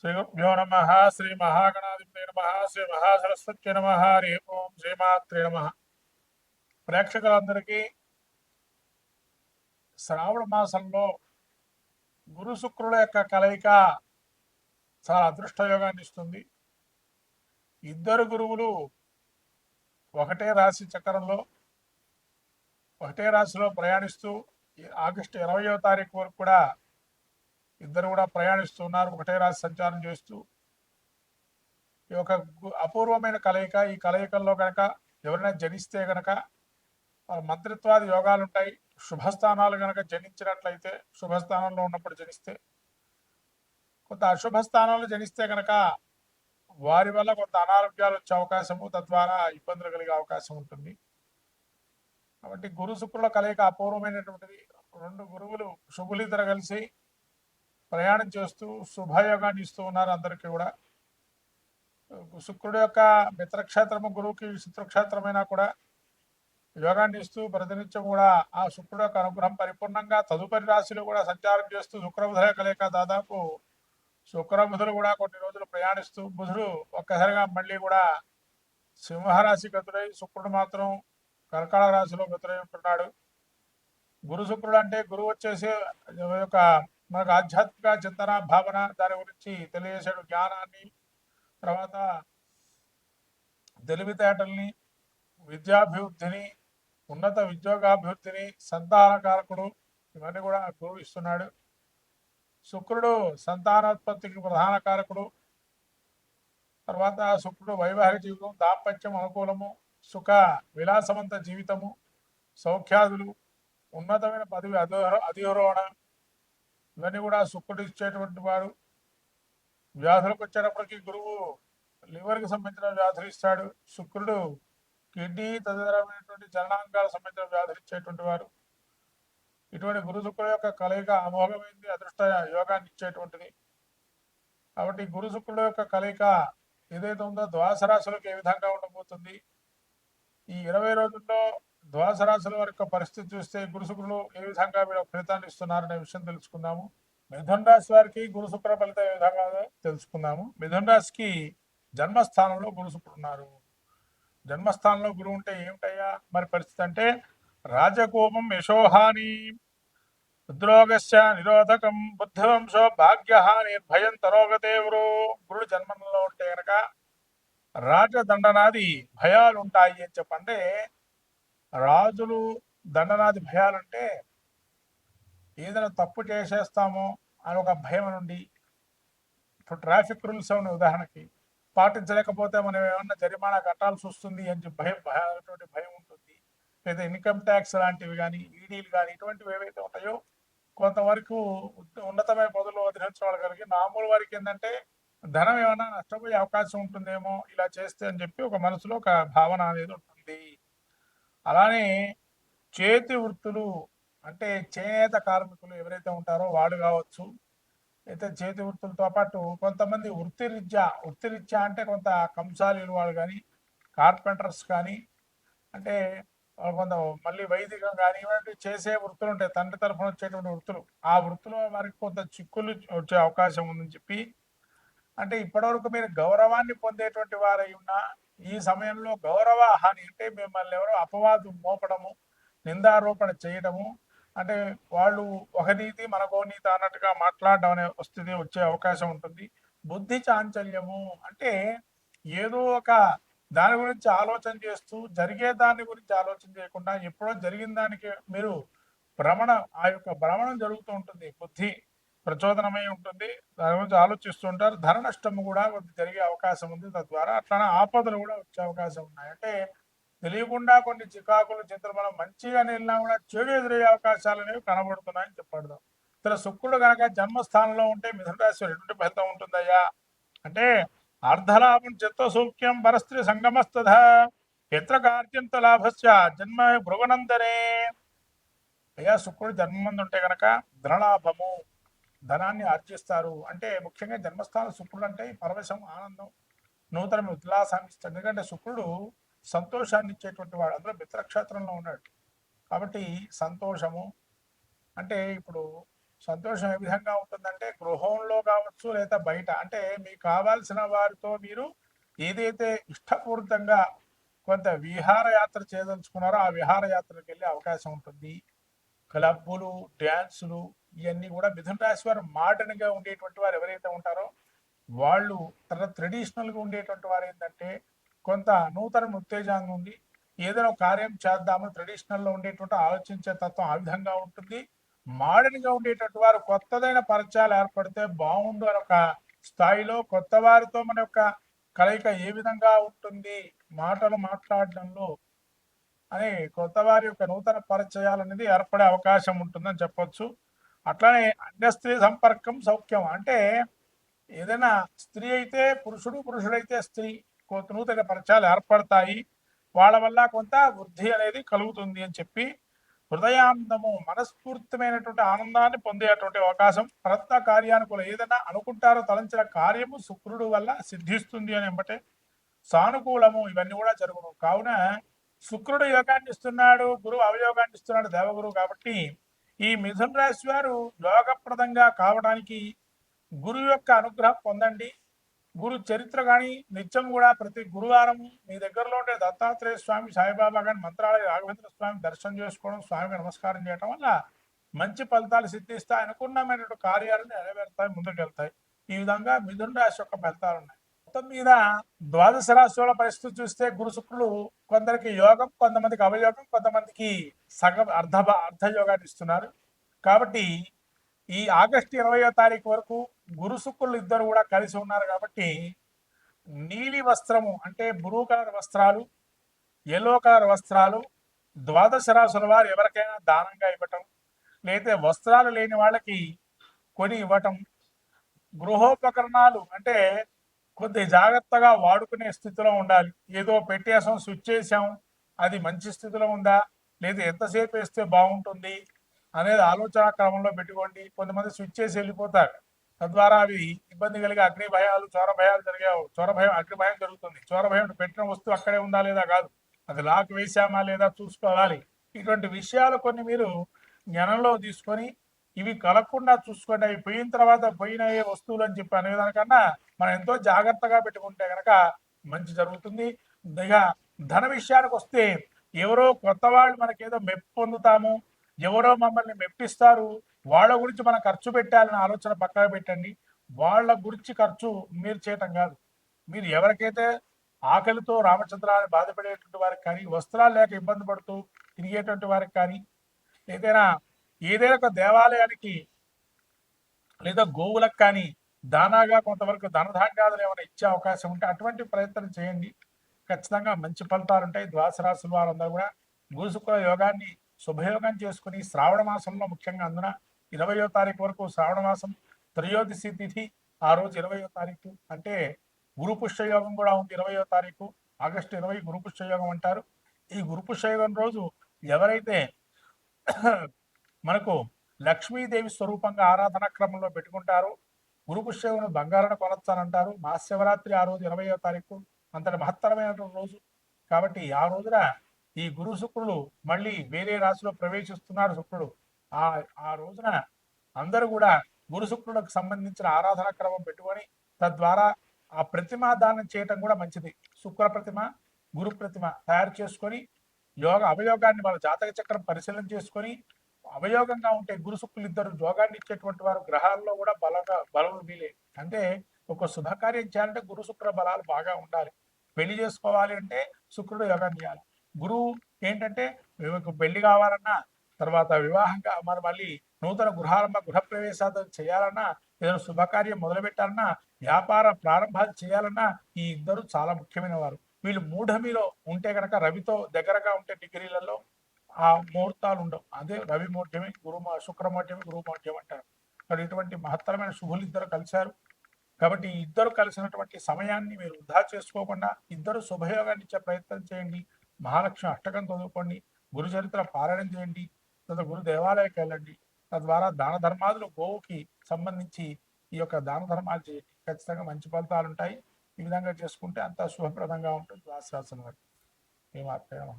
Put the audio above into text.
శ్రీగురుభ్యో నమ శ్రీ మహాగణాధిపతే నమ శ్రీ మహాసరస్వత్యై నమ హరి ఓం శ్రీమాత్రే నమ. ప్రేక్షకులందరికీ శ్రావణ మాసంలో గురు శుక్రుల యొక్క కలయిక చాలా అదృష్టయోగాన్ని ఇస్తుంది. ఇద్దరు గురువులు ఒకటే రాశి చక్రంలో ఒకటే రాశిలో ప్రయాణిస్తూ ఆగస్టు 20వ తారీఖు వరకు కూడా ఇద్దరు కూడా ప్రయాణిస్తున్నారు, ఒకటే రాశి సంచారం చేస్తూ. ఈ యొక్క అపూర్వమైన కలయిక. ఈ కలయికల్లో కనుక ఎవరైనా జనిస్తే కనుక మంత్రిత్వాది యోగాలు ఉంటాయి. శుభస్థానాలు కనుక జనించినట్లయితే, శుభస్థానంలో ఉన్నప్పుడు జనిస్తే, కొంత అశుభ స్థానాలు జనిస్తే కనుక వారి వల్ల కొంత అనారోగ్యాలు వచ్చే అవకాశము, తద్వారా ఇబ్బందులు కలిగే అవకాశం ఉంటుంది. కాబట్టి గురు శుక్రుల కలయిక అపూర్వమైనటువంటిది. రెండు గురువులు శుభులిద్దరు కలిసి ప్రయాణం చేస్తూ శుభయోగాన్ని ఇస్తూ ఉన్నారు అందరికీ కూడా. శుక్రుడు యొక్క మిత్రక్షేత్రము గురువుకి శత్రుక్షేత్రమైనా కూడా యోగాన్ని ఇస్తూ ప్రతినిత్యం కూడా ఆ శుక్రుడు యొక్క అనుగ్రహం పరిపూర్ణంగా తదుపరి రాశిలో కూడా సంచారం చేస్తూ శుక్రబుధుల కలయిక దాదాపు శుక్రబుధులు కూడా కొన్ని రోజులు ప్రయాణిస్తూ బుధుడు ఒక్కసారిగా మళ్ళీ కూడా సింహరాశి గతుడై శుక్రుడు మాత్రం కర్కాటక రాశిలో గతుడై ఉంటున్నాడు. గురు శుక్రుడు అంటే గురువు వచ్చేసి యొక్క మనకు ఆధ్యాత్మిక చింతన భావన దాని గురించి తెలియజేసాడు, జ్ఞానాన్ని, తర్వాత తెలివితేటల్ని, విద్యాభివృద్ధిని, ఉన్నత ఉద్యోగాభివృద్ధిని, సంతానకారకుడు, ఇవన్నీ కూడా గురువు ఇస్తున్నాడు. శుక్రుడు సంతానోత్పత్తికి ప్రధాన కారకుడు. తర్వాత శుక్రుడు వైవాహిక జీవితం, దాంపత్యం అనుకూలము, సుఖ విలాసవంత జీవితము, సౌఖ్యాదులు, ఉన్నతమైన పదవి అధిరోహణ, ఇవన్నీ కూడా శుక్రుడు ఇచ్చేటువంటి వాడు. వ్యాధులకు వచ్చేటప్పటికి గురువు లివర్కి సంబంధించిన వ్యాధులు ఇస్తాడు. శుక్రుడు కిడ్నీ తదితరమైనటువంటి చలనాంగాలకు సంబంధించిన వ్యాధులు ఇచ్చేటువంటి వారు. ఇటువంటి గురు శుక్రుడు యొక్క కలయిక అమోఘమైంది, అదృష్ట యోగాన్ని ఇచ్చేటువంటిది. కాబట్టి గురు శుక్రుడు యొక్క కలయిక ఏదైతే ఉందో ద్వాదశ రాశులకు ఏ విధంగా ఉండబోతుంది, ఈ 20 రోజుల్లో ద్వాదశ రాశుల వరకు పరిస్థితి చూస్తే గురు శుక్రులు ఏ విధంగా వీళ్ళ ఫలితాన్ని ఇస్తున్నారనే విషయం తెలుసుకుందాము. మిథున రాశి వారికి గురు శుక్ర ఫలితం ఏ విధంగా తెలుసుకుందాము. మిథున రాశికి జన్మస్థానంలో గురు శుక్రుడు ఉన్నారు. జన్మస్థానంలో గురువు ఉంటే ఏమిటయ్యా మరి పరిస్థితి అంటే, రాజకోపం యశోహాని ఉద్రోగస్య నిరోధకం బుద్ధివంశో భాగ్యహాని భయం తరోగతే గురుడు జన్మంలో ఉంటే కనుక రాజదండనాది భయాలు ఉంటాయి అని చెప్పంటే, రాజులు దండనాది భయాలంటే ఏదైనా తప్పు చేసేస్తామో అని ఒక భయం నుండి, ఇప్పుడు ట్రాఫిక్ రూల్స్ ఉన్న ఉదాహరణకి పాటించలేకపోతే మనం ఏమన్నా జరిమానా కట్టాల్సి వస్తుంది అని చెప్పి భయం ఉంటుంది. లేదా ఇన్కమ్ ట్యాక్స్ లాంటివి కానీ, ఈడీలు కానీ, ఇటువంటివి ఏవైతే ఉంటాయో కొంతవరకు ఉన్నతమైన పదవులు అధిరించగలిగి, మామూలు వారికి ఏంటంటే ధనం ఏమైనా నష్టపోయే అవకాశం ఉంటుందేమో ఇలా చేస్తే అని చెప్పి ఒక మనసులో ఒక భావన అనేది ఉంటుంది. అలానే చేతి వృత్తులు అంటే చేనేత కార్మికులు ఎవరైతే ఉంటారో వాళ్ళు కావచ్చు, అయితే చేతి వృత్తులతో పాటు కొంతమంది వృత్తిరీత్యా అంటే కొంత కంసాలీలు వాళ్ళు కానీ, కార్పెంటర్స్ కానీ, అంటే కొంత మళ్ళీ వైదికం కానీ ఇలాంటివి చేసే వృత్తులు ఉంటాయి, తండ్రి తరఫున వచ్చేటువంటి వృత్తులు. ఆ వృత్తిలో వారికి కొంత చిక్కులు వచ్చే అవకాశం ఉందని చెప్పి, అంటే ఇప్పటివరకు మీరు గౌరవాన్ని పొందేటువంటి వారై ఉన్నా ఈ సమయంలో గౌరవ హాని అంటే మిమ్మల్ని ఎవరో అపవాదు మోపడము, నిందారోపణ చేయడము, అంటే వాళ్ళు ఒక నీతి మనకో నీతి అన్నట్టుగా మాట్లాడడం అనే వచ్చే అవకాశం ఉంటుంది. బుద్ధి చాంచల్యము అంటే ఏదో ఒక దాని గురించి ఆలోచన చేస్తూ జరిగే దాని గురించి ఆలోచన చేయకుండా ఎప్పుడో జరిగిన దానికి మీరు ఆ యొక్క భ్రమణం జరుగుతూ ఉంటుంది. బుద్ధి ప్రచోదనమై ఉంటుంది, దాని గురించి ఆలోచిస్తూ ఉంటారు. ధన నష్టము కూడా జరిగే అవకాశం ఉంది. తద్వారా అట్లానే ఆపదలు కూడా వచ్చే అవకాశం ఉన్నాయి. అంటే తెలియకుండా కొన్ని చికాకులు చింతలు మనం మంచిగా వెళ్ళినా కూడా చెడు ఎదురయ్యే అవకాశాలు అనేవి కనబడుతున్నాయని చెప్పాడు. ఇతర శుక్రుడు కనుక జన్మస్థానంలో ఉంటే మిథున రాశి ఎటువంటి ఫలితం ఉంటుందయ్యా అంటే, అర్ధలాభం చిత్త సౌఖ్యం పరస్త్రీ సంగమస్తథ ఎత్ర కార్యంత లాభస్య జన్మ భృవనందనే. అయ్యా శుక్రుడు జన్మంది ఉంటే కనుక ధనలాభము, ధనాన్ని ఆర్జిస్తారు. అంటే ముఖ్యంగా జన్మస్థానం శుక్రుడు అంటే పరవశం, ఆనందం, నూతన ఉల్లాసాన్ని ఇస్తాడు. ఎందుకంటే శుక్రుడు సంతోషాన్ని ఇచ్చేటువంటి వాడు, అందులో మిత్రక్షేత్రంలో ఉన్నాడు. కాబట్టి సంతోషము అంటే ఇప్పుడు సంతోషం ఏ విధంగా ఉంటుందంటే గృహంలో కావచ్చు లేదా బయట, అంటే మీకు కావాల్సిన వారితో మీరు ఏదైతే ఇష్టపూరితంగా కొంత విహారయాత్ర చేయదలుచుకున్నారో ఆ విహారయాత్రకు వెళ్ళే అవకాశం ఉంటుంది. క్లబ్బులు, డ్యాన్సులు ఇవన్నీ కూడా మిథున రాశి వారు మోడర్న్ గా ఉండేటువంటి వారు ఎవరైతే ఉంటారో వాళ్ళు ట్రెడిషనల్ గా ఉండేటువంటి వారు ఏంటంటే కొంత నూతన ఉత్తేజాన్ని ఉంది, ఏదైనా కార్యం చేద్దామని ట్రెడిషనల్ లో ఉండేటువంటి ఆలోచించే తత్వం ఆ విధంగా ఉంటుంది. మోడర్న్ గా ఉండేటువంటి వారు కొత్తదైన పరిచయాలు ఏర్పడితే బాగుండు అని ఒక స్థాయిలో కొత్త వారితో మన యొక్క కలయిక ఏ విధంగా ఉంటుంది మాటలు మాట్లాడడంలో అని కొత్త వారి యొక్క నూతన పరిచయాలు అనేది ఏర్పడే అవకాశం ఉంటుందని చెప్పొచ్చు. అట్లానే అన్య స్త్రీ సంపర్కం సౌఖ్యం, అంటే ఏదైనా స్త్రీ అయితే పురుషుడు, పురుషుడైతే స్త్రీ, నూతన పరిచయాలు ఏర్పడతాయి. వాళ్ళ వల్ల కొంత వృద్ధి అనేది కలుగుతుంది అని చెప్పి హృదయానందము మనస్ఫూర్తిమైనటువంటి ఆనందాన్ని పొందేటువంటి అవకాశం. ప్రయత్న కార్యానుకూల ఏదైనా అనుకుంటారో తలంచిన కార్యము శుక్రుడు వల్ల సిద్ధిస్తుంది అని ఎంబటే సానుకూలము ఇవన్నీ కూడా జరుగును. కావున శుక్రుడు యోగాన్ని ఇస్తున్నాడు, గురువు అవయోగాన్ని ఇస్తున్నాడు, దేవగురువు. కాబట్టి ఈ మిథున రాశి వారు యోగప్రదంగా కావడానికి గురువు యొక్క అనుగ్రహం పొందండి. గురు చరిత్ర కానీ నిత్యం కూడా ప్రతి గురువారం మీ దగ్గరలో ఉండే దత్తాత్రేయ స్వామి, సాయిబాబా కానీ, మంత్రాలయ రాఘవేంద్ర స్వామి దర్శనం చేసుకోవడం, స్వామికి నమస్కారం చేయడం వల్ల మంచి ఫలితాలు సిద్ధిస్తాయి. అనుకున్నమైనటువంటి కార్యాలను నెరవేరుతాయి, ముందుకెళ్తాయి. ఈ విధంగా మిథున రాశి యొక్క ఫలితాలు ఉన్నాయి. మొత్తం మీద ద్వాదశ రాశుల పరిస్థితి చూస్తే గురు శుక్రులు కొందరికి యోగం, కొంతమందికి అవయోగం, కొంతమందికి సగం అర్ధయోగాన్ని ఇస్తున్నారు. కాబట్టి ఈ ఆగస్టు 20వ తారీఖు వరకు గురు శుక్రులు ఇద్దరు కూడా కలిసి ఉన్నారు. కాబట్టి నీలి వస్త్రము అంటే బ్లూ కలర్ వస్త్రాలు, ఎల్లో కలర్ వస్త్రాలు ద్వాదశ రాశుల వారు ఎవరికైనా దానంగా ఇవ్వటం, లేదా వస్త్రాలు లేని వాళ్ళకి కొని ఇవ్వటం, గృహోపకరణాలు అంటే కొద్ది జాగ్రత్తగా వాడుకునే స్థితిలో ఉండాలి. ఏదో పెట్టేసాం, స్విచ్ చేసాం, అది మంచి స్థితిలో ఉందా లేదా ఎంతసేపు వేస్తే బాగుంటుంది అనేది ఆలోచన క్రమంలో పెట్టుకోండి. కొంతమంది స్విచ్ చేసి వెళ్ళిపోతారు, తద్వారా అవి ఇబ్బంది కలిగే అగ్ని భయాలు, చోర భయాలు జరిగావు. చోర భయం, అగ్ని భయం జరుగుతుంది. చోర భయం పెట్టిన వస్తువు అక్కడే ఉందా లేదా కాదు, అది లాక్ వేసామా లేదా చూసుకోవాలి. ఇటువంటి విషయాలు కొన్ని మీరు జ్ఞానంలో తీసుకొని ఇవి కలగకుండా చూసుకోండి. అవి పోయిన తర్వాత పోయిన వస్తువులు అని చెప్పి అనేదానికన్నా మనం ఎంతో జాగ్రత్తగా పెట్టుకుంటే కనుక మంచి జరుగుతుంది. ఇక ధన విషయానికి వస్తే ఎవరో కొత్త వాళ్ళు మనకేదో మెప్పు పొందుతాము, ఎవరో మమ్మల్ని మెప్పిస్తారు, వాళ్ళ గురించి మనం ఖర్చు పెట్టాలని ఆలోచన పక్కన పెట్టండి. వాళ్ళ గురించి ఖర్చు మీరు చేయటం కాదు. మీరు ఎవరికైతే ఆకలితో రామచంద్రాన్ని బాధపడేటువంటి వారికి కానీ, వస్త్రాలు లేక ఇబ్బంది పడుతూ తిరిగేటువంటి వారికి కానీ, ఏదైనా ఒక దేవాలయానికి లేదా గోవులకు కానీ దానాగా కొంతవరకు ధనధాన్యాలు ఏమైనా ఇచ్చే అవకాశం ఉంటే అటువంటి ప్రయత్నం చేయండి. ఖచ్చితంగా మంచి ఫలితాలు ఉంటాయి. ద్వాదశ రాశుల వారందరూ కూడా గురు శుక్ర యోగాన్ని శుభయోగం చేసుకుని శ్రావణ మాసంలో ముఖ్యంగా అందున 20వ తారీఖు వరకు శ్రావణ మాసం త్రయోదశి తిథి, ఆ రోజు 20వ తారీఖు అంటే గురు పుష్యయోగం కూడా ఉంది. 20వ తారీఖు ఆగస్టు 20 గురు పుష్యయోగం అంటారు. ఈ గురు పుష్యయోగం రోజు ఎవరైతే మనకు లక్ష్మీదేవి స్వరూపంగా ఆరాధన క్రమంలో పెట్టుకుంటారు, గురు పుష్యమును బంగారాన్ని కొనొచ్చానంటారు. మహాశివరాత్రి ఆ రోజు 20వ తారీఖు అంతటి మహత్తరమైనటువంటి రోజు. కాబట్టి ఆ రోజున ఈ గురు శుక్రుడు మళ్ళీ వేరే రాశిలో ప్రవేశిస్తున్నారు. శుక్రుడు ఆ రోజున అందరూ కూడా గురు శుక్రులకు సంబంధించిన ఆరాధన క్రమం పెట్టుకొని తద్వారా ఆ ప్రతిమా దానం చేయటం కూడా మంచిది. శుక్ర ప్రతిమ, గురు ప్రతిమ తయారు చేసుకొని అవయోగాన్ని వాళ్ళ జాతక చక్రం పరిశీలన చేసుకొని అవయోగంగా ఉంటే గురు శుక్రులు ఇద్దరు యోగాన్ని ఇచ్చేటువంటి వారు గ్రహాల్లో కూడా బలం వీలే. అంటే ఒక శుభకార్యం చేయాలంటే గురు శుక్ర బలాలు బాగా ఉండాలి. పెళ్లి చేసుకోవాలి అంటే శుక్రుడు యోగాన్ని చేయాలి. గురువు ఏంటంటే పెళ్లి కావాలన్నా, తర్వాత వివాహంగా మరి మళ్ళీ నూతన గృహ ప్రవేశాలు చేయాలన్నా, ఏదైనా శుభకార్యం మొదలు పెట్టాలన్నా, వ్యాపార ప్రారంభాలు చేయాలన్నా ఈ ఇద్దరు చాలా ముఖ్యమైన వారు. వీళ్ళు మూఢమిలో ఉంటే కనుక రవితో దగ్గరగా ఉంటే డిగ్రీలలో ఆ ముహూర్తాలు ఉండవు. అదే రవి మౌఢ్యమే, శుక్రమౌఢ్యమే, గురు మౌఢ్యం అంటారు. మరి ఇటువంటి మహత్తరమైన శుభులు ఇద్దరు కలిశారు. కాబట్టి ఇద్దరు కలిసినటువంటి సమయాన్ని మీరు వృధా చేసుకోకుండా ఇద్దరు శుభయోగాన్ని ఇచ్చే ప్రయత్నం చేయండి. మహాలక్ష్మి అష్టకం చదువుకోండి, గురు చరిత్ర పారాయణం చేయండి, లేదా గురు దేవాలయకి వెళ్ళండి. తద్వారా దాన ధర్మాదులు గోవుకి సంబంధించి ఈ యొక్క దాన ధర్మాలు చేయండి. ఖచ్చితంగా మంచి ఫలితాలు ఉంటాయి. ఈ విధంగా చేసుకుంటే అంతా శుభప్రదంగా ఉంటుంది. రాశి రాశుల వారికి ఏమాత్రం